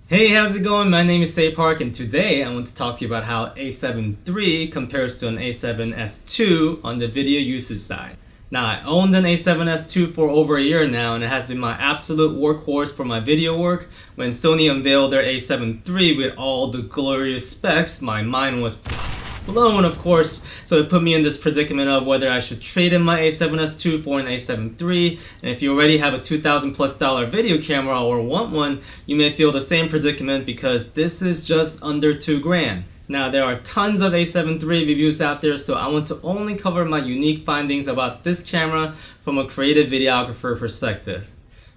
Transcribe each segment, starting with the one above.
Hey, how's it going? My name is Say Park, and today I want to talk to you about how A7 III compares to an A7S II on the video usage side. Now, I owned an A7S II for over a year now, and it has been my absolute workhorse for my video work. When Sony unveiled their A7 III with all the glorious specs, my mind was blown, of course, so it put me in this predicament of whether I should trade in my A7S II for an A7 III. And if you already have a $2,000+ video camera or want one, you may feel the same predicament because this is just under $2,000. Now, there are tons of A7 III reviews out there, so I want to only cover my unique findings about this camera from a creative videographer perspective.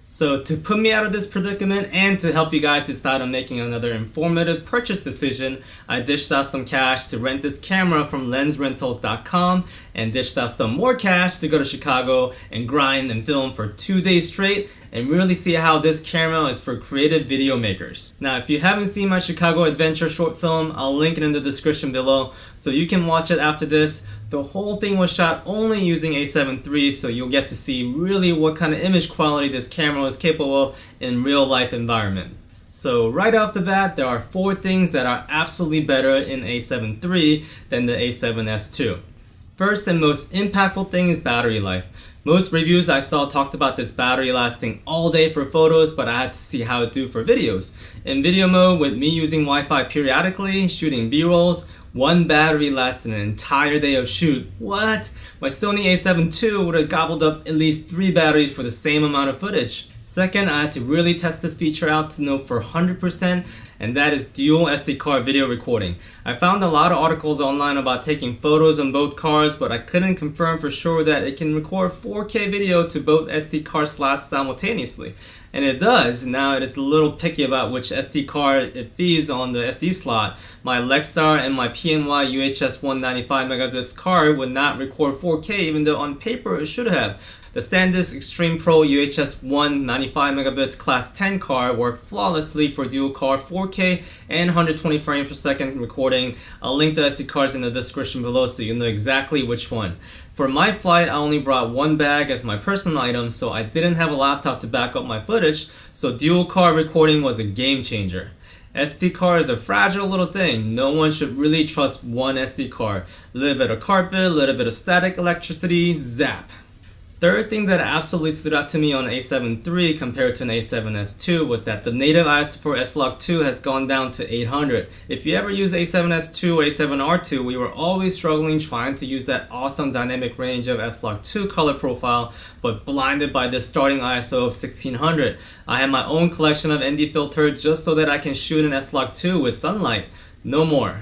So to put me out of this predicament and to help you guys decide on making another informative purchase decision, I dished out some cash to rent this camera from lensrentals.com and dished out some more cash to go to Chicago and grind and film for 2 days straight and really see how this camera is for creative video makers. Now, if you haven't seen my Chicago adventure short film, I'll link it in the description below so you can watch it after this. The whole thing was shot only using A7 III, so you'll get to see really what kind of image quality this camera is capable of in real life environment. So right off the bat, there are 4 things that are absolutely better in A7 III than the A7S II. First and most impactful thing is battery life. Most reviews I saw talked about this battery lasting all day for photos, but I had to see how it do for videos. In video mode, with me using Wi-Fi periodically, shooting B-rolls, one battery lasts an entire day of shoot. What? My Sony A7 II would have gobbled up at least 3 batteries for the same amount of footage. Second, I had to really test this feature out to know for 100%, and that is dual SD card video recording. I found a lot of articles online about taking photos on both cards, but I couldn't confirm for sure that it can record 4K video to both SD card slots simultaneously. And it does. Now it is a little picky about which SD card it feeds on the SD slot. My Lexar and my PNY UHS 195 megabits card would not record 4K, even though on paper it should have. The SanDisk Extreme Pro UHS 195 megabits Class 10 card worked flawlessly for dual card 4K and 120 frames per second recording. I'll link the SD cards in the description below so you know exactly which one. For my flight, I only brought one bag as my personal item, so I didn't have a laptop to back up my footage, so dual card recording was a game changer. SD card is a fragile little thing. No one should really trust one SD card. A little bit of carpet, a little bit of static electricity, zap. Third thing that absolutely stood out to me on A7 III compared to an A7S II was that the native ISO for S-Log2 has gone down to 800. If you ever use A7S II or A7R2, we were always struggling trying to use that awesome dynamic range of S-Log2 color profile, but blinded by this starting ISO of 1600. I have my own collection of ND filter just so that I can shoot an S-Log2 with sunlight. No more.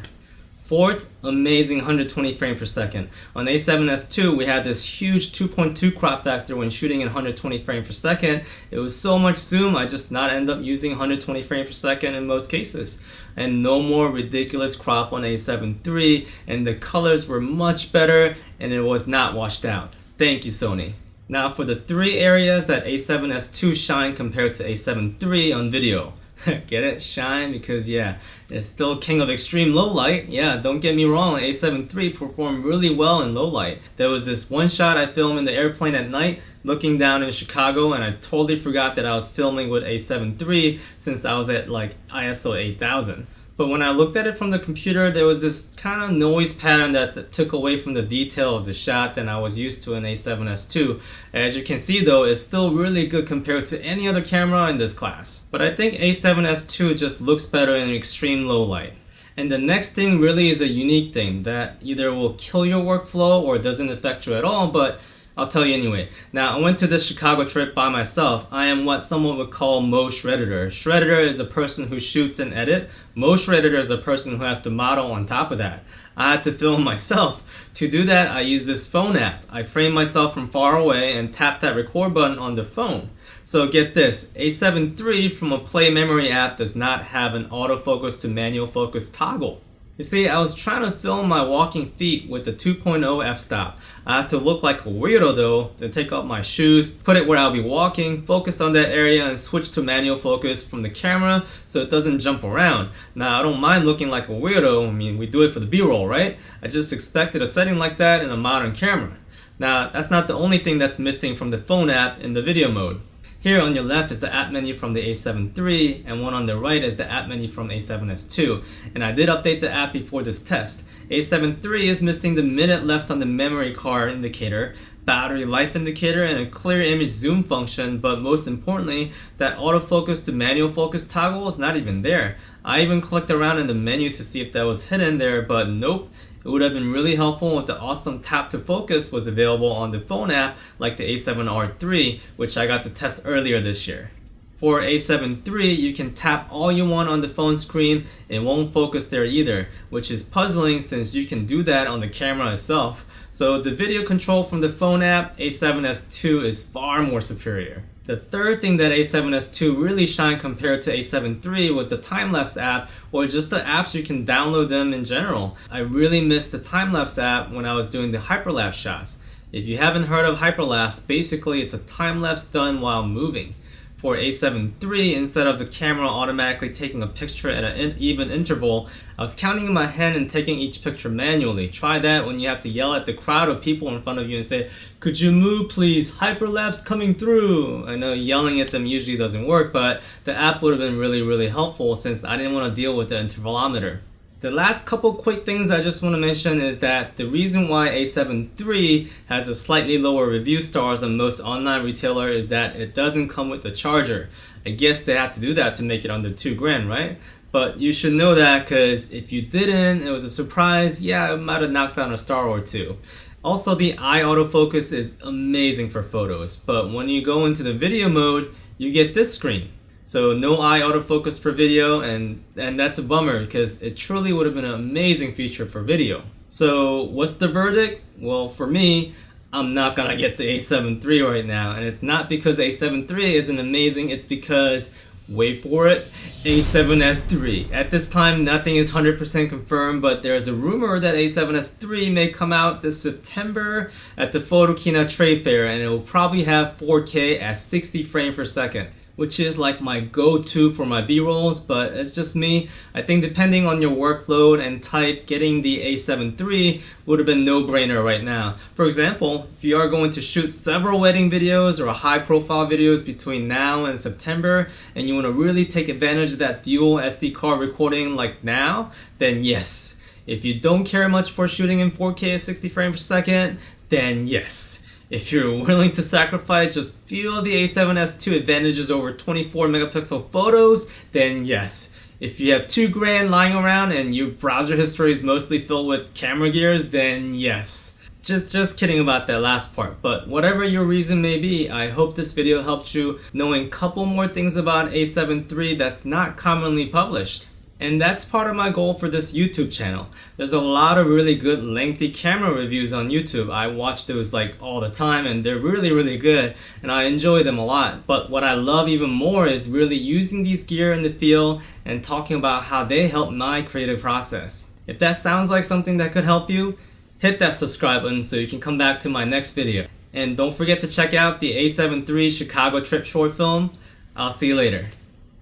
Fourth, amazing 120 frames per second. On A7S II, we had this huge 2.2 crop factor when shooting in 120 frames per second. It was so much zoom, I just not end up using 120 frames per second in most cases. And no more ridiculous crop on A7 III, and the colors were much better, and it was not washed out. Thank you, Sony. Now for the 3 areas that A7S II shine compared to A7 III on video. Get it? Shine? Because yeah, it's still king of extreme low light. Yeah, don't get me wrong, A7 III performed really well in low light. There was this one shot I filmed in the airplane at night looking down in Chicago, and I totally forgot that I was filming with A7 III since I was at like ISO 8000. But when I looked at it from the computer, there was this kind of noise pattern that took away from the detail of the shot than I was used to in A7S II. As you can see though, it's still really good compared to any other camera in this class. But I think A7S II just looks better in extreme low light. And the next thing really is a unique thing that either will kill your workflow or doesn't affect you at all, but I'll tell you anyway. Now, I went to this Chicago trip by myself. I am what someone would call motion editor. Shredditor is a person who shoots and edit. Motion editor is a person who has to model on top of that. I had to film myself. To do that, I use this phone app. I frame myself from far away and tap that record button on the phone. So get this, A7 III from a Play Memory app does not have an autofocus to manual focus toggle. You see, I was trying to film my walking feet with the 2.0 f-stop. I had to look like a weirdo though, then take off my shoes, put it where I'll be walking, focus on that area and switch to manual focus from the camera so it doesn't jump around. Now I don't mind looking like a weirdo, I mean we do it for the B-roll, right? I just expected a setting like that in a modern camera. Now that's not the only thing that's missing from the phone app in the video mode. Here on your left is the app menu from the A7 III, and one on the right is the app menu from A7S II. And I did update the app before this test. A7 III is missing the minute left on the memory card indicator, battery life indicator, and a clear image zoom function, but most importantly, that autofocus to manual focus toggle is not even there. I even clicked around in the menu to see if that was hidden there, but nope. It would have been really helpful if the awesome tap to focus was available on the phone app like the A7R III, which I got to test earlier this year. For A7 III, you can tap all you want on the phone screen, it won't focus there either, which is puzzling since you can do that on the camera itself. So the video control from the phone app, A7S II, is far more superior. The third thing that A7S II really shined compared to A7 III was the time-lapse app, or just the apps you can download them in general. I really missed the time-lapse app when I was doing the hyperlapse shots. If you haven't heard of hyperlapse, basically it's a time-lapse done while moving. For A7 III, instead of the camera automatically taking a picture at an even interval, I was counting in my hand and taking each picture manually. Try that when you have to yell at the crowd of people in front of you and say, "Could you move please? Hyperlapse coming through." I know yelling at them usually doesn't work, but the app would have been really helpful since I didn't want to deal with the intervalometer. The last couple quick things I just want to mention is that the reason why A7 III has a slightly lower review stars than most online retailer is that it doesn't come with the charger. I guess they have to do that to make it under $2,000, right? But you should know that, because if you didn't, it was a surprise, yeah, it might have knocked down a star or two. Also, the eye autofocus is amazing for photos, but when you go into the video mode, you get this screen. So no eye autofocus for video, and that's a bummer because it truly would have been an amazing feature for video. So what's the verdict? Well, for me, I'm not gonna get the A7 III right now, and it's not because A7 III isn't amazing, it's because, wait for it, A7S III. At this time, nothing is 100% confirmed, but there's a rumor that A7S III may come out this September at the Photokina trade fair, and it will probably have 4K at 60 frames per second, which is like my go-to for my B-rolls, but it's just me. I think depending on your workload and type, getting the A7 III would have been no-brainer right now. For example, if you are going to shoot several wedding videos or high-profile videos between now and September, and you want to really take advantage of that dual SD card recording like now, then yes. If you don't care much for shooting in 4K at 60 frames per second, then yes. If you're willing to sacrifice just feel the A7S II advantages over 24 megapixel photos, then yes. If you have $2,000 lying around and your browser history is mostly filled with camera gears, then yes. Just kidding about that last part, but whatever your reason may be, I hope this video helped you knowing a couple more things about A7 III that's not commonly published. And that's part of my goal for this YouTube channel. There's a lot of really good lengthy camera reviews on YouTube. I watch those like all the time, and they're really good, and I enjoy them a lot. But what I love even more is really using these gear in the field and talking about how they help my creative process. If that sounds like something that could help you, hit that subscribe button so you can come back to my next video. And don't forget to check out the A7 III Chicago trip short film. I'll see you later.